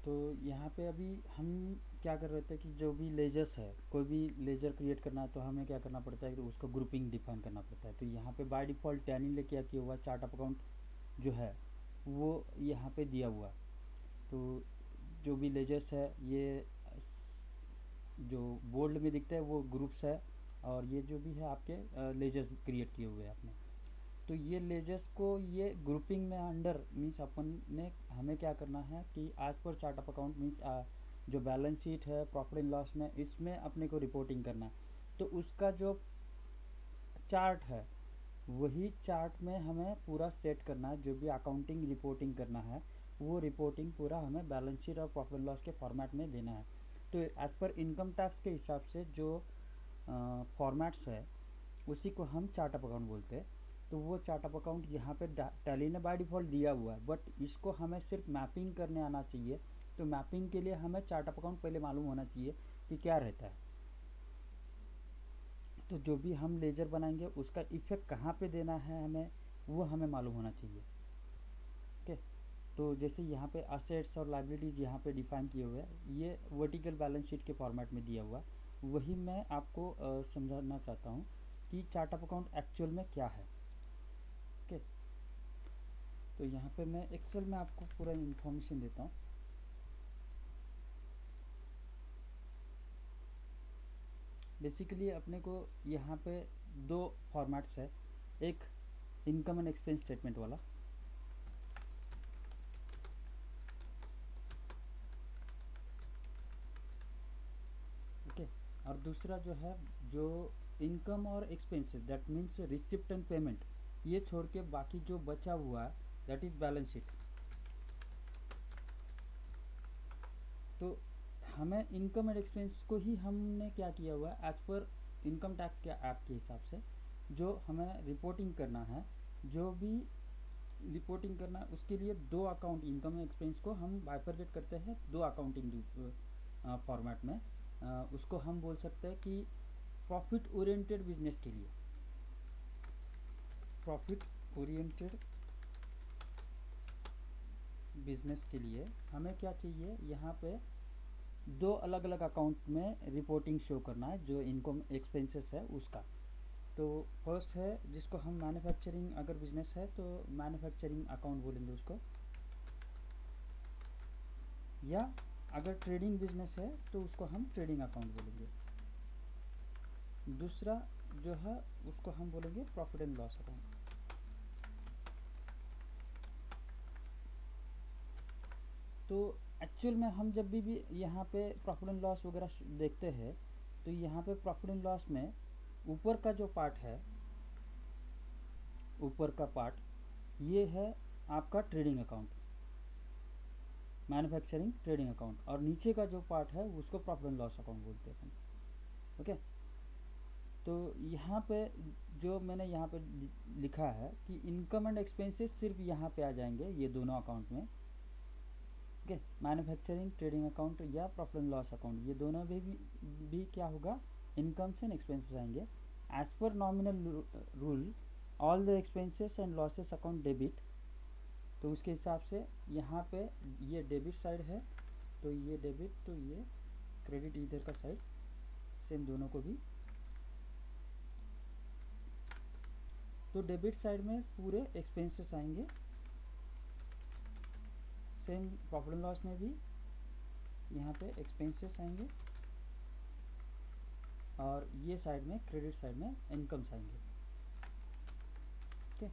तो यहाँ पे अभी हम क्या कर रहे थे कि जो भी लेजर्स है, कोई भी लेजर क्रिएट करना है तो हमें क्या करना पड़ता है कि उसका ग्रुपिंग डिफाइन करना पड़ता है। तो यहाँ पे बाय डिफ़ॉल्ट टैली ने क्या किया हुआ, चार्ट ऑफ अकाउंट जो है वो यहाँ पे दिया हुआ। तो जो भी लेजर्स है ये जो बोल्ड में दिखता है वो ग्रुप्स है, और ये जो भी है आपके लेजर्स क्रिएट किए हुए हैं आपने। तो ये लेजर्स को ये ग्रुपिंग में अंडर मीन्स अपन ने हमें क्या करना है कि as per chart of account means जो बैलेंस शीट है प्रॉफिट एंड लॉस में, इसमें अपने को रिपोर्टिंग करना है। तो उसका जो चार्ट है वही चार्ट में हमें पूरा सेट करना है। जो भी अकाउंटिंग रिपोर्टिंग करना है वो रिपोर्टिंग पूरा हमें बैलेंस शीट और प्रॉफिट एंड लॉस के फॉर्मेट में देना है। तो एज पर इनकम टैक्स के हिसाब से जो फॉर्मेट्स है उसी को हम चार्ट ऑफ अकाउंट बोलते हैं। तो वो चार्ट ऑफ अकाउंट यहाँ पे टैली ने बाय डिफ़ॉल्ट दिया हुआ है, बट इसको हमें सिर्फ मैपिंग करने आना चाहिए। तो मैपिंग के लिए हमें चार्ट ऑफ अकाउंट पहले मालूम होना चाहिए कि क्या रहता है। तो जो भी हम लेजर बनाएंगे उसका इफेक्ट कहाँ पे देना है हमें, वो हमें मालूम होना चाहिए। ओके, तो जैसे यहाँ पे असेट्स और लाइबिलिटीज़ यहाँ पे डिफाइन किए हुए हैं, ये वर्टिकल बैलेंस शीट के फॉर्मेट में दिया हुआ, वही मैं आपको समझाना चाहता हूँ कि चार्ट ऑफ अकाउंट एक्चुअल में क्या है। ओके, तो यहाँ पे मैं एक्सेल में आपको पूरा इन्फॉर्मेशन देता हूँ। बेसिकली अपने को यहाँ पे दो फॉर्मेट्स है, एक इनकम एंड एक्सपेंस स्टेटमेंट वाला, ओके, और दूसरा जो है जो इनकम और expenses that means receipt and payment, ये छोड़ के बाकी जो बचा हुआ है दैट इज़ बैलेंस शीट। तो हमें इनकम एंड एक्सपेंस को ही हमने क्या किया हुआ है एज पर इनकम टैक्स के ऐप के हिसाब से जो हमें रिपोर्टिंग करना है, जो भी रिपोर्टिंग करना है उसके लिए दो अकाउंट इनकम एक्सपेंस को हम बाइफरकेट करते हैं दो अकाउंटिंग फॉर्मेट में। उसको हम बोल सकते हैं कि प्रॉफिट ओरिएंटेड बिजनेस के लिए, प्रॉफिट ओरिएंटेड बिजनेस के लिए हमें क्या चाहिए, यहाँ पे दो अलग अलग अकाउंट में रिपोर्टिंग शो करना है जो इनकम एक्सपेंसेस है उसका। तो फर्स्ट है जिसको हम मैन्युफैक्चरिंग, अगर बिजनेस है तो मैन्युफैक्चरिंग अकाउंट बोलेंगे उसको, या अगर ट्रेडिंग बिजनेस है तो उसको हम ट्रेडिंग अकाउंट बोलेंगे। दूसरा जो है उसको हम बोलेंगे प्रॉफिट एंड लॉस अकाउंट। तो एक्चुअल में हम जब भी यहाँ पे प्रॉफिट एंड लॉस वगैरह देखते हैं तो यहाँ पे प्रॉफिट एंड लॉस में ऊपर का जो पार्ट है, ऊपर का पार्ट ये है आपका trading account, manufacturing trading account, और नीचे का जो पार्ट है उसको प्रॉफिट एंड लॉस अकाउंट बोलते हैं अपन। ओके, तो यहाँ पे जो मैंने यहाँ पे लिखा है कि इनकम एंड एक्सपेंसेस सिर्फ यहाँ पे आ जाएंगे ये दोनों अकाउंट में। ओके, मैन्युफैक्चरिंग ट्रेडिंग अकाउंट या प्रॉफिट एंड लॉस अकाउंट ये दोनों भी क्या होगा, इनकम एंड एक्सपेंसेस आएंगे। As per nominal rule all the expenses and losses account debit. तो उसके हिसाब से यहाँ पे ये डेबिट साइड है तो ये डेबिट, तो ये क्रेडिट इधर का साइड, सेम दोनों को भी। तो डेबिट साइड में पूरे एक्सपेंसेस आएंगे, सेम प्रॉफिट एंड लॉस में भी यहाँ पे एक्सपेंसेस आएंगे, और ये साइड में क्रेडिट साइड में इनकम्स आएंगे। ओके,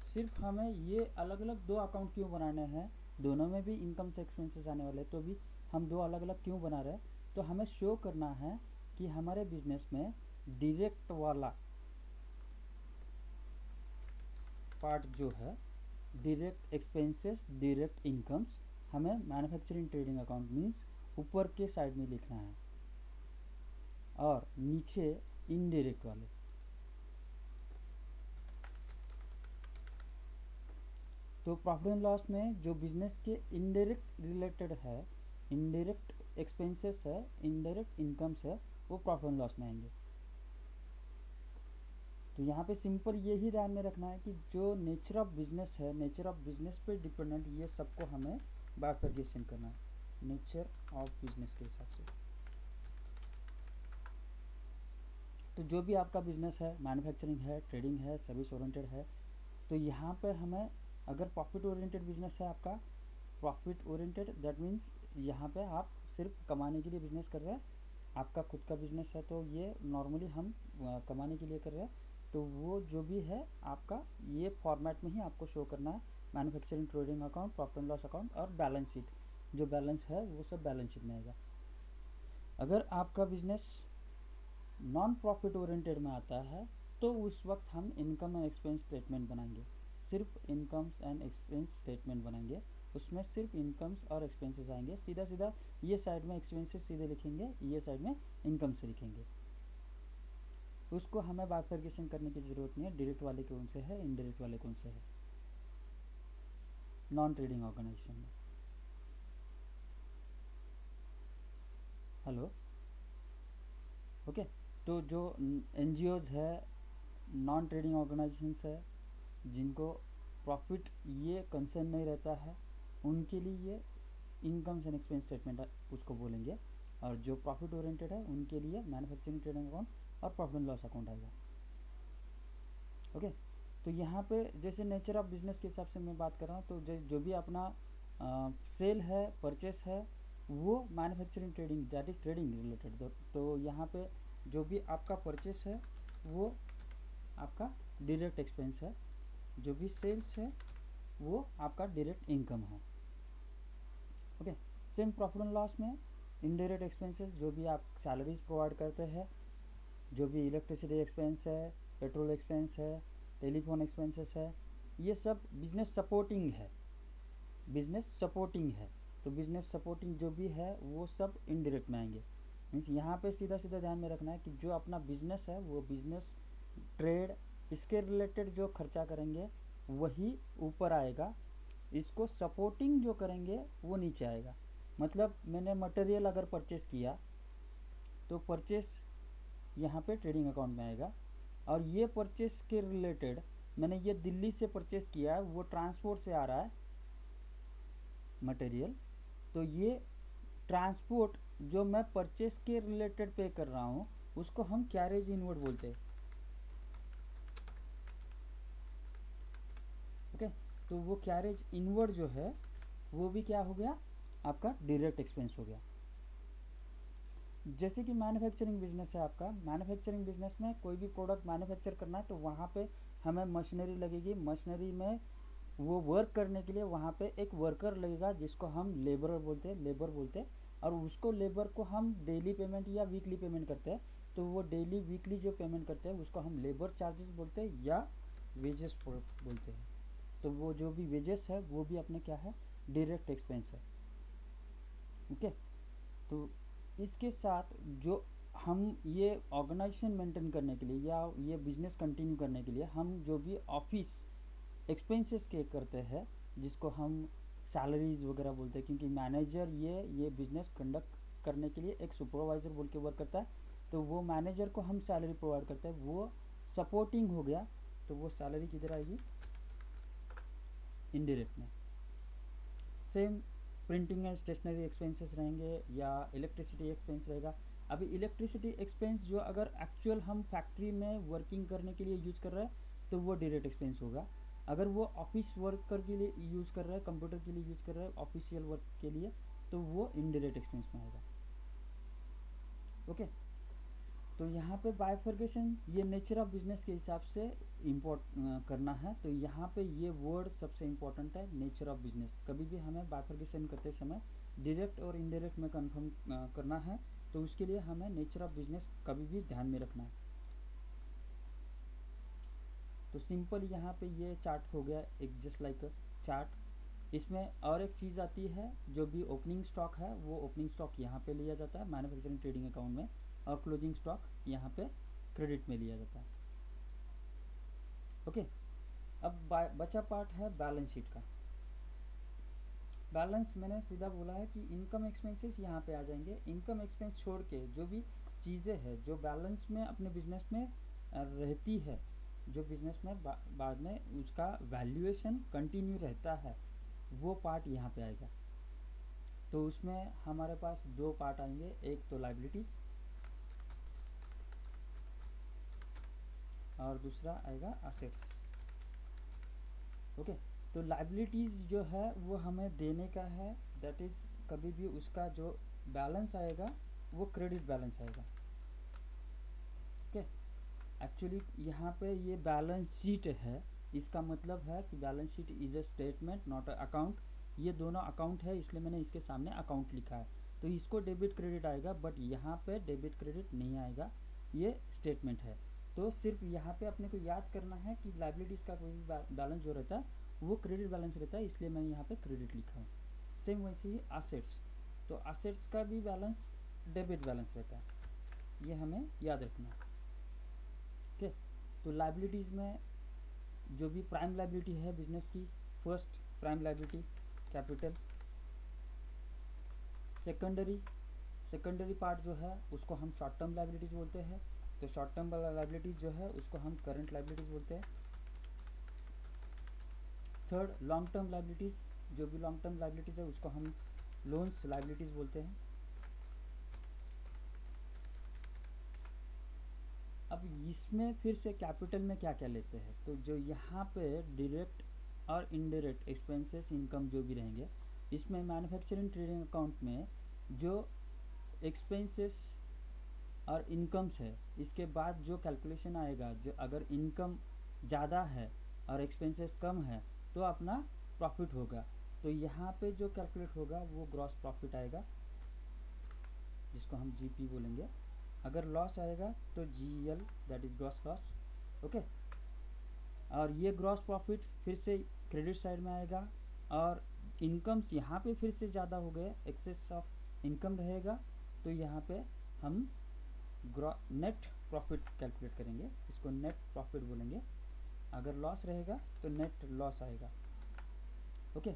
सिर्फ हमें ये अलग अलग दो अकाउंट क्यों बनाने हैं, दोनों में भी इनकम से एक्सपेंसेस आने वाले तो भी हम दो अलग अलग क्यों बना रहे हैं, तो हमें शो करना है कि हमारे बिजनेस में डायरेक्ट वाला पार्ट जो है, डायरेक्ट एक्सपेंसेस डायरेक्ट इनकम्स, हमें मैन्युफैक्चरिंग ट्रेडिंग अकाउंट मीन्स ऊपर के साइड में लिखना है, और नीचे इनडायरेक्ट वाले। तो प्रॉफिट एंड लॉस में जो बिजनेस के इनडायरेक्ट रिलेटेड है, इनडायरेक्ट एक्सपेंसेस है, इनडायरेक्ट इनकम्स है, वो प्रॉफिट एंड लॉस में आएंगे। तो यहाँ पे सिंपल यही ध्यान में रखना है कि जो नेचर ऑफ बिजनेस है, नेचर ऑफ बिजनेस पे डिपेंडेंट ये सबको हमें बाइफरकेशन करना है नेचर ऑफ बिजनेस के हिसाब से। तो जो भी आपका बिजनेस है, मैन्युफैक्चरिंग है, ट्रेडिंग है, सर्विस ओरिएंटेड है, तो यहाँ पे हमें अगर प्रॉफिट ओरिएंटेड बिजनेस है आपका, प्रॉफिट ओरिएंटेड दैट मीन्स यहाँ पे आप सिर्फ कमाने के लिए बिजनेस कर रहे हैं, आपका खुद का बिजनेस है तो ये नॉर्मली हम कमाने के लिए कर रहे हैं, तो वो जो भी है आपका ये फॉर्मेट में ही आपको शो करना है। Manufacturing trading account, profit and loss account और बैलेंस शीट, जो बैलेंस है वो सब बैलेंस शीट में आएगा। अगर आपका बिजनेस नॉन प्रॉफिट ओरिएंटेड में आता है तो उस वक्त हम इनकम एंड एक्सपेंस स्टेटमेंट बनाएंगे, सिर्फ इनकम्स एंड एक्सपेंस स्टेटमेंट बनाएंगे, उसमें सिर्फ इनकम्स और एक्सपेंसेस आएंगे। सीधा सीधा ये साइड में एक्सपेंसेस सीधे लिखेंगे, ये साइड में इनकम से लिखेंगे। उसको हमें बाइफरकेशन करने की ज़रूरत नहीं है, डायरेक्ट वाले कौन से है, इनडायरेक्ट वाले कौन से है नॉन ट्रेडिंग ऑर्गेनाइजेशन में। Hello, okay. तो जो एनजीओज है, नॉन ट्रेडिंग ऑर्गेनाइजेशंस है, जिनको प्रॉफिट ये कंसर्न नहीं रहता है, उनके लिए ये इनकम्स एंड एक्सपेंस स्टेटमेंट उसको बोलेंगे, और जो प्रॉफिट ओरिएंटेड है उनके लिए मैन्युफैक्चरिंग ट्रेडिंग अकाउंट और प्रॉफिट एंड लॉस अकाउंट आएगा। ओके। तो यहाँ पे जैसे नेचर ऑफ बिजनेस के हिसाब से मैं बात कर रहा हूँ, तो जो भी अपना सेल है, परचेस है, वो manufacturing trading that is trading related. तो यहाँ पे जो भी आपका परचेस है वो आपका डायरेक्ट एक्सपेंस है, जो भी सेल्स है वो आपका डायरेक्ट इनकम है। Okay. Same profit and loss में इनडायरेक्ट एक्सपेंसेस, जो भी आप सैलरीज प्रोवाइड करते हैं, जो भी इलेक्ट्रिसिटी एक्सपेंस है, पेट्रोल एक्सपेंस है, टेलीफोन एक्सपेंसेस है, ये सब बिजनेस सपोर्टिंग है, बिजनेस सपोर्टिंग है। तो बिजनेस सपोर्टिंग जो भी है वो सब इनडायरेक्ट में आएंगे। मीन्स यहाँ पे सीधा सीधा ध्यान में रखना है कि जो अपना बिजनेस है वो बिजनेस, ट्रेड, इसके रिलेटेड जो खर्चा करेंगे वही ऊपर आएगा, इसको सपोर्टिंग जो करेंगे वो नीचे आएगा। मतलब मैंने मटेरियल अगर परचेस किया तो परचेस यहाँ पे ट्रेडिंग अकाउंट में आएगा, और ये परचेस के रिलेटेड मैंने ये दिल्ली से परचेस किया है, वो ट्रांसपोर्ट से आ रहा है मटेरियल, तो ये ट्रांसपोर्ट जो मैं परचेस के रिलेटेड पे कर रहा हूँ उसको हम कैरेज इनवर्ड बोलते हैं। ओके। तो वो कैरेज इनवर्ड जो है वो भी क्या हो गया, आपका डायरेक्ट एक्सपेंस हो गया। जैसे कि मैन्युफैक्चरिंग बिजनेस है आपका, मैन्युफैक्चरिंग बिजनेस में कोई भी प्रोडक्ट मैन्युफैक्चर करना है तो वहाँ पे हमें मशीनरी लगेगी, मशीनरी में वो वर्क करने के लिए वहाँ पे एक वर्कर लगेगा जिसको हम लेबर बोलते हैं, और उसको लेबर को हम डेली पेमेंट या वीकली पेमेंट करते हैं। तो वो डेली वीकली जो पेमेंट करते हैं उसको हम लेबर चार्जेस बोलते हैं या वेजेस बोलते हैं। तो वो जो भी वेजेस है वो भी अपने क्या है, डायरेक्ट एक्सपेंस है। ओके। तो इसके साथ जो हम ये ऑर्गेनाइजेशन मेंटेन करने के लिए या ये बिजनेस कंटिन्यू करने के लिए हम जो भी ऑफिस एक्सपेंसेस के करते हैं, जिसको हम सैलरीज वगैरह बोलते हैं, क्योंकि मैनेजर ये बिजनेस कंडक्ट करने के लिए एक सुपरवाइज़र बोल के वर्क करता है, तो वो मैनेजर को हम सैलरी प्रोवाइड करते हैं, वो सपोर्टिंग हो गया। तो वो सैलरी किधर आएगी, इनडायरेक्ट में। Same printing and stationery expenses रहेंगे या इलेक्ट्रिसिटी एक्सपेंस रहेगा। अभी इलेक्ट्रिसिटी एक्सपेंस जो अगर एक्चुअल हम फैक्ट्री में वर्किंग करने के लिए यूज कर रहे हैं तो वो डायरेक्ट एक्सपेंस होगा। अगर वो ऑफिस वर्कर के लिए यूज़ कर रहा है, कंप्यूटर के लिए यूज़ कर रहा है, ऑफिशियल वर्क के लिए, तो वो इनडायरेक्ट एक्सपेंस में आएगा। ओके। तो यहाँ पे बाइफरकेशन ये नेचर ऑफ बिजनेस के हिसाब से इम्पोर्ट करना है। तो यहाँ पे ये वर्ड सबसे इम्पोर्टेंट है, नेचर ऑफ बिजनेस। कभी भी हमें बाइफरकेशन करते समय डायरेक्ट और इनडायरेक्ट में कन्फर्म करना है, तो उसके लिए हमें नेचर ऑफ बिजनेस कभी भी ध्यान में रखना है। तो सिंपल यहाँ पे ये चार्ट हो गया, एक जस्ट लाइक चार्ट। इसमें और एक चीज़ आती है, जो भी ओपनिंग स्टॉक है वो ओपनिंग स्टॉक यहाँ पे लिया जाता है मैन्युफैक्चरिंग ट्रेडिंग अकाउंट में, और क्लोजिंग स्टॉक यहाँ पे क्रेडिट में लिया जाता है। ओके। अब बचा पार्ट है बैलेंस शीट का। बैलेंस मैंने सीधा बोला है कि इनकम एक्सपेंसेस यहाँ पे आ जाएंगे। इनकम एक्सपेंस छोड़ के जो भी चीज़ें हैं जो बैलेंस में अपने बिजनेस में रहती है, जो बिजनेस में बाद में उसका वैल्यूएशन कंटिन्यू रहता है, वो पार्ट यहाँ पे आएगा। तो उसमें हमारे पास दो पार्ट आएंगे, एक तो लाइबिलिटीज़ और दूसरा आएगा असेट्स। ओके, तो लाइबिलिटीज़ जो है वो हमें देने का है, दैट इज़ कभी भी उसका जो बैलेंस आएगा वो क्रेडिट बैलेंस आएगा। ओके, एक्चुअली यहाँ पे ये बैलेंस शीट है, इसका मतलब है कि balance sheet is a statement not a account. ये दोनों अकाउंट है, इसलिए मैंने इसके सामने अकाउंट लिखा है। तो इसको डेबिट क्रेडिट आएगा, बट यहाँ पे डेबिट क्रेडिट नहीं आएगा, ये स्टेटमेंट है। तो सिर्फ यहाँ पे अपने को याद करना है कि लाइबिलिटीज़ का कोई भी बैलेंस जो रहता है वो क्रेडिट बैलेंस रहता है, इसलिए मैंने यहाँ पे क्रेडिट लिखा हूँ। सेम वैसे ही असेट्स, तो असेट्स का भी बैलेंस डेबिट बैलेंस रहता है, ये हमें याद रखना है। ओके, तो लाइबिलिटीज़ में जो भी प्राइम लाइबिलिटी है बिजनेस की, first prime liability capital. Secondary part जो है उसको हम शॉर्ट टर्म लाइबिलिटीज़ बोलते हैं। तो शॉर्ट टर्म लाइबिलिटीज़ जो है उसको हम करंट लाइबिलिटीज़ बोलते हैं। थर्ड लॉन्ग टर्म लाइबिलिटीज़, जो भी लॉन्ग टर्म लाइबिलिटीज़ है उसको हम लोन्स लाइबिलिटीज़ बोलते हैं। अब इसमें फिर से कैपिटल में क्या क्या लेते हैं, तो जो यहाँ पे डायरेक्ट और इनडायरेक्ट एक्सपेंसेस इनकम जो भी रहेंगे, इसमें मैन्युफैक्चरिंग ट्रेडिंग अकाउंट में जो एक्सपेंसेस और इनकम्स है, इसके बाद जो कैलकुलेशन आएगा, जो अगर इनकम ज़्यादा है और एक्सपेंसेस कम है तो अपना प्रॉफिट होगा। तो यहाँ पे जो कैलकुलेट होगा वो ग्रॉस प्रॉफिट आएगा, जिसको हम जीपी बोलेंगे। अगर लॉस आएगा तो GL, that is gross loss. Okay, और ये ग्रॉस प्रॉफिट फिर से क्रेडिट साइड में आएगा, और इनकम्स यहाँ पे फिर से ज़्यादा हो गए, एक्सेस ऑफ इनकम रहेगा, तो यहाँ पे हम नेट प्रॉफिट कैलकुलेट करेंगे, इसको नेट प्रॉफिट बोलेंगे। अगर लॉस रहेगा तो नेट लॉस आएगा। ओके,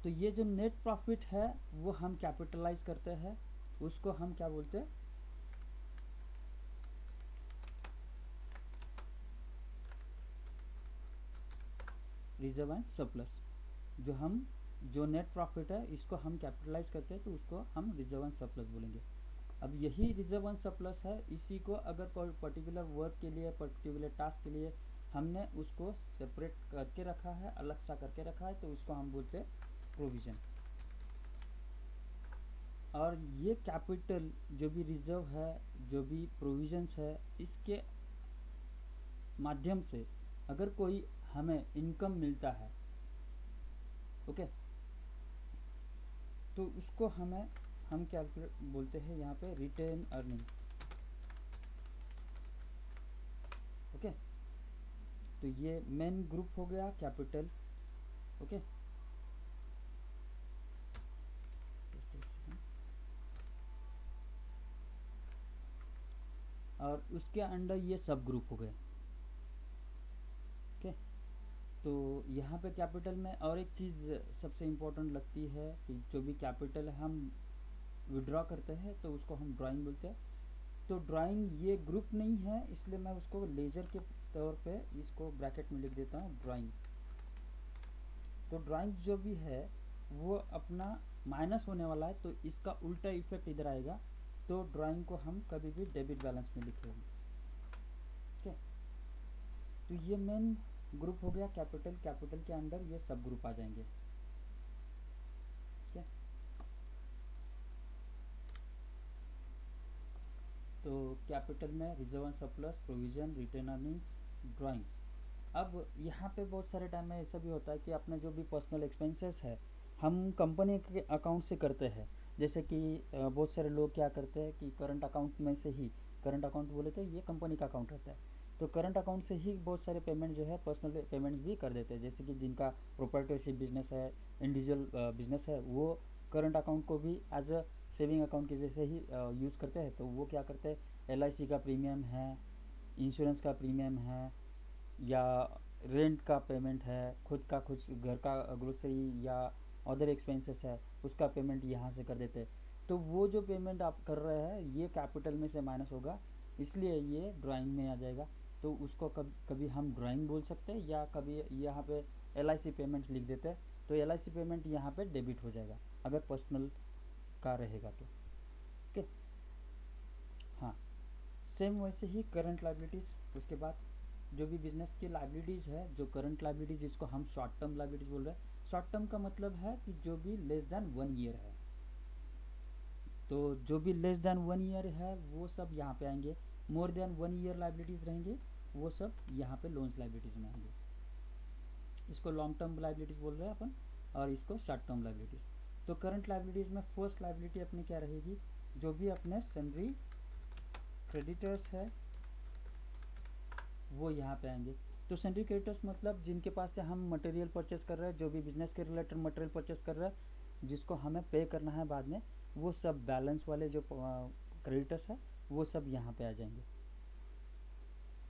तो ये जो नेट प्रॉफिट है वो हम कैपिटलाइज करते हैं, उसको हम क्या बोलते हैं, रिजर्व एंड सरप्लस। जो नेट प्रॉफिट है इसको हम कैपिटलाइज करते हैं तो उसको हम रिजर्व एंड सरप्लस बोलेंगे। अब यही रिजर्व एंड सरप्लस है, इसी को अगर कोई पर्टिकुलर वर्क के लिए, पर्टिकुलर टास्क के लिए हमने उसको सेपरेट करके रखा है, अलग सा करके रखा है, तो उसको हम बोलते हैं प्रोविज़न। और ये कैपिटल जो भी रिजर्व है, जो भी प्रोविजंस है, इसके माध्यम से अगर कोई हमें इनकम मिलता है, ओके, तो उसको हम कैलकुलेट बोलते हैं यहाँ पे रिटेन अर्निंग्स। ओके, तो ये मेन ग्रुप हो गया कैपिटल। ओके, और उसके अंडर ये सब ग्रुप हो गए। ओके, तो यहाँ पे कैपिटल में और एक चीज़ सबसे इम्पोर्टेंट लगती है कि जो भी कैपिटल हम विड्रॉ करते हैं तो उसको हम ड्राइंग बोलते हैं। तो ड्राइंग ये ग्रुप नहीं है, इसलिए मैं उसको लेजर के तौर पे इसको ब्रैकेट में लिख देता हूँ, ड्राइंग। तो ड्राइंग जो भी है वो अपना माइनस होने वाला है, तो इसका उल्टा इफेक्ट इधर आएगा, तो ड्राइंग को हम कभी भी डेबिट बैलेंस में लिखेंगे। ठीक है, तो ये मेन ग्रुप हो गया कैपिटल। कैपिटल के अंडर ये सब ग्रुप आ जाएंगे। ठीक है, तो कैपिटल में reserve and surplus, provision, retained earnings, drawings. अब यहाँ पे बहुत सारे टाइम में ऐसा भी होता है कि अपने जो भी पर्सनल एक्सपेंसेस है हम कंपनी के अकाउंट से करते हैं। जैसे कि बहुत सारे लोग क्या करते हैं कि करंट अकाउंट में से ही, करंट अकाउंट बोले तो ये कंपनी का अकाउंट रहता है, तो करंट अकाउंट से ही बहुत सारे पेमेंट जो है पर्सनल पेमेंट्स भी कर देते हैं। जैसे कि जिनका प्रोप्राइटरशिप बिजनेस है, इंडिविजुअल बिजनेस है, वो करंट अकाउंट को भी एज अ सेविंग अकाउंट के जैसे ही यूज़ करते हैं। तो वो क्या करते हैं, LIC का प्रीमियम है, इंश्योरेंस का प्रीमियम है, या रेंट का पेमेंट है, खुद का कुछ घर का ग्रोसरी या अदर एक्सपेंसेस है, उसका पेमेंट यहाँ से कर देते हैं। तो वो जो पेमेंट आप कर रहे हैं ये कैपिटल में से माइनस होगा, इसलिए ये ड्राइंग में आ जाएगा। तो उसको कभी हम ड्राइंग बोल सकते हैं, या कभी यहाँ पे LIC पेमेंट लिख देते हैं, तो LIC पेमेंट यहाँ पे डेबिट हो जाएगा अगर पर्सनल का रहेगा तो। ओके, हाँ, सेम वैसे ही करंट लाइबिलिटीज़। उसके बाद जो भी बिजनेस की लाइबिलिटीज़ है, जो करंट लाइबिलिटीज़ जिसको हम शॉर्ट टर्म लाइबिलिटीज़ बोल रहे हैं, शॉर्ट टर्म का मतलब है कि जो भी लेस देन 1 ईयर है, तो जो भी लेस देन 1 ईयर है वो सब यहाँ पे आएंगे। मोर देन 1 ईयर लाइबिलिटीज़ रहेंगे वो सब यहाँ पे लोन्स लाइबिलिटीज़ में आएंगे। इसको लॉन्ग टर्म लाइबिलिटीज़ बोल रहे हैं अपन, और इसको शॉर्ट टर्म लाइबिलिटीज़। तो करंट लाइबिलिटीज़ में फर्स्ट लाइबिलिटी अपनी क्या रहेगी, जो भी अपने सन्ड्री क्रेडिटर्स है वो यहाँ पे आएंगे। तो सन्ड्री क्रेडिटर्स मतलब जिनके पास से हम मटेरियल परचेस कर रहे हैं, जो भी बिजनेस के रिलेटेड मटेरियल परचेस कर रहे हैं, जिसको हमें पे करना है बाद में, वो सब बैलेंस वाले जो क्रेडिटर्स है वो सब यहाँ पे आ जाएंगे।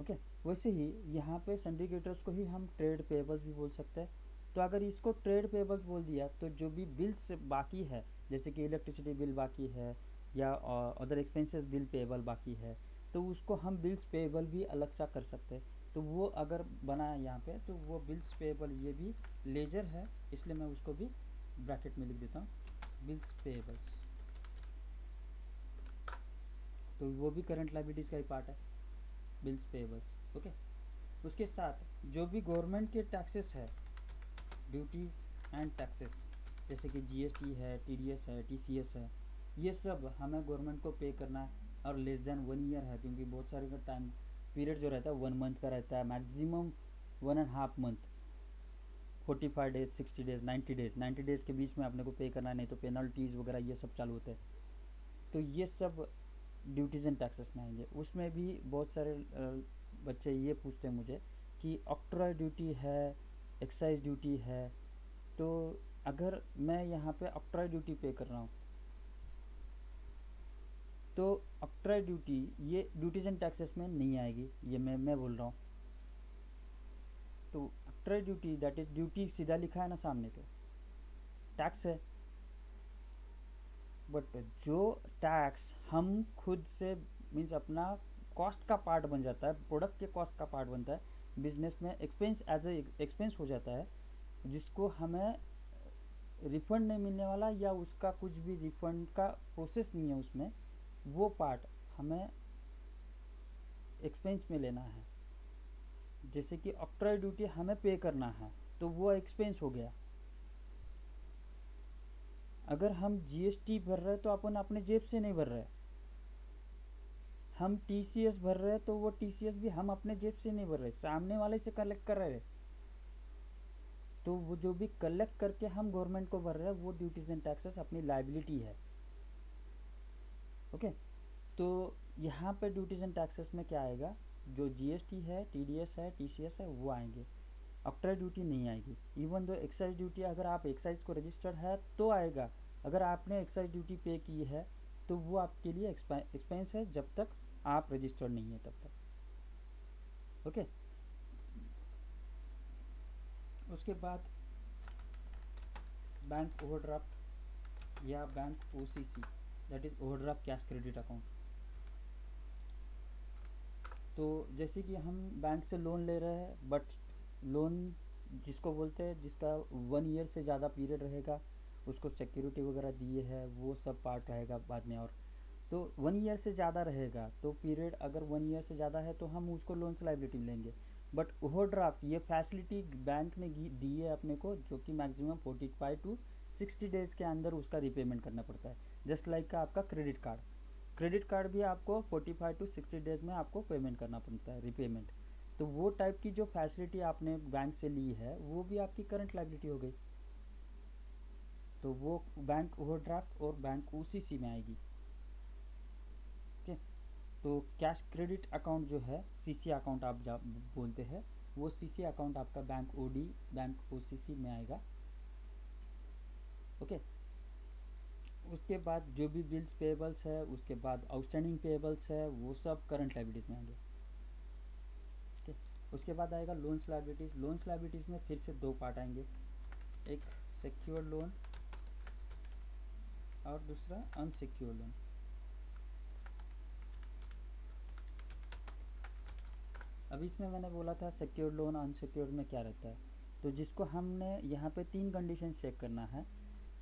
ओके, वैसे ही यहाँ पे सन्ड्री क्रेडिटर्स को ही हम ट्रेड पेबल्स भी बोल सकते हैं। तो अगर इसको ट्रेड पेबल्स बोल दिया तो जो भी बिल्स बाकी है, जैसे कि इलेक्ट्रिसिटी बिल बाकी है या अदर एक्सपेंसेस बिल पेबल बाकी है, तो उसको हम बिल्स पेबल भी अलग सा कर सकते हैं। तो वो अगर बना है यहाँ पे, तो वो बिल्स पेबल ये भी लेजर है, इसलिए मैं उसको भी ब्रैकेट में लिख देता हूँ, बिल्स पेबल्स। तो वो भी करंट लायबिलिटीज़ का ही पार्ट है, बिल्स पेबल्स। ओके, उसके साथ जो भी गवर्नमेंट के टैक्सेस है, ड्यूटीज़ एंड टैक्सेस, जैसे कि GST है, TDS है, TCS है, ये सब हमें गवर्नमेंट को पे करना है। और लेस देन 1 ईयर है, क्योंकि बहुत सारे का टाइम पीरियड जो रहता है 1 मंथ का रहता है, maximum 1.5 month, 45 days, 60 days, 90 days, 90 days के बीच में अपने को पे करना है, नहीं तो पेनल्टीज़ वगैरह ये सब चालू होते हैं। तो ये सब ड्यूटीज़ एंड टैक्सेस में आएंगे। उसमें भी बहुत सारे बच्चे ये पूछते हैं मुझे कि ऑक्ट्रॉय ड्यूटी है, एक्साइज ड्यूटी है, तो अगर मैं यहाँ पे ऑक्ट्रॉय ड्यूटी पे कर रहा हूँ, तो ऑक्ट्रॉय ड्यूटी ये ड्यूटीज़ एंड टैक्सेस में नहीं आएगी, ये मैं बोल रहा हूँ। तो octroi duty that is duty, सीधा लिखा है ना सामने, तो टैक्स है। बट जो टैक्स हम खुद से मीन्स अपना कॉस्ट का पार्ट बन जाता है, प्रोडक्ट के कॉस्ट का पार्ट बनता है, बिजनेस में एक्सपेंस एज ए एक्सपेंस हो जाता है, जिसको हमें रिफंड नहीं मिलने वाला, या उसका कुछ भी रिफंड का प्रोसेस नहीं है उसमें, वो पार्ट हमें एक्सपेंस में लेना है। जैसे कि ऑक्ट्रॉय ड्यूटी हमें पे करना है, तो वो एक्सपेंस हो गया। अगर हम GST भर रहे हैं तो अपन अपने जेब से नहीं भर रहे, हम TCS भर रहे हैं तो वो TCS भी हम अपने जेब से नहीं भर रहे, सामने वाले से कलेक्ट कर रहे हैं। तो वो जो भी कलेक्ट करके हम गवर्नमेंट को भर रहे हैं, वो ड्यूटीज एंड टैक्सेस अपनी लाइबिलिटी है। ओके, तो यहाँ पे ड्यूटीज एंड टैक्सेस में क्या आएगा, जो GST है, TDS है, TCS है, वो आएंगे, ऑक्ट्रॉय ड्यूटी नहीं आएगी। इवन दो एक्साइज ड्यूटी, अगर आप एक्साइज को रजिस्टर्ड है तो आएगा, अगर आपने एक्साइज ड्यूटी पे की है तो वो आपके लिए एक्सपेंस है, जब तक आप रजिस्टर्ड नहीं है तब तक। ओके, उसके बाद बैंक ओवरड्राफ्ट या bank OCC, that is overdraft cash credit account. तो जैसे कि हम बैंक से लोन ले रहे हैं, बट लोन जिसको बोलते हैं जिसका 1 ईयर से ज़्यादा पीरियड रहेगा, उसको सिक्योरिटी वगैरह दिए है, वो सब पार्ट रहेगा बाद में। और तो 1 ईयर से ज़्यादा रहेगा, तो पीरियड अगर 1 ईयर से ज़्यादा है तो हम उसको लोन से लाइबिलिटी लेंगे। बट ओवरड्राफ्ट ये फैसिलिटी बैंक ने दी है अपने को, जो कि मैक्सिमम 45 to 60 डेज़ के अंदर उसका रिपेमेंट करना पड़ता है। जस्ट लाइक का आपका क्रेडिट कार्ड, क्रेडिट कार्ड भी आपको 45 to 60 डेज़ में आपको पेमेंट करना पड़ता है, रिपेमेंट। तो वो टाइप की जो फैसिलिटी आपने बैंक से ली है, वो भी आपकी करंट लाइबिलिटी हो गई, तो वो बैंक ओवरड्राफ्ट और बैंक OCC में आएगी। ओके, तो कैश क्रेडिट अकाउंट जो है, CC अकाउंट आप बोलते हैं, वो CC अकाउंट आपका बैंक OD, बैंक OCC में आएगा। ओके, उसके बाद जो भी बिल्स पेबल्स है, उसके बाद आउटस्टैंडिंग पेबल्स है, वो सब करंट लाइबिलिटीज़ में आएंगे। ओके, उसके बाद आएगा लोन्स लाइबिलिटीज़। लोन्स लाइबिलिटीज़ में फिर से 2 पार्ट आएंगे, एक सिक्योर लोन और दूसरा अनसिक्योर लोन। अब इसमें मैंने बोला था सिक्योर्ड लोन अनसिक्योर्ड में क्या रहता है, तो जिसको हमने यहाँ पे 3 कंडीशन चेक करना है।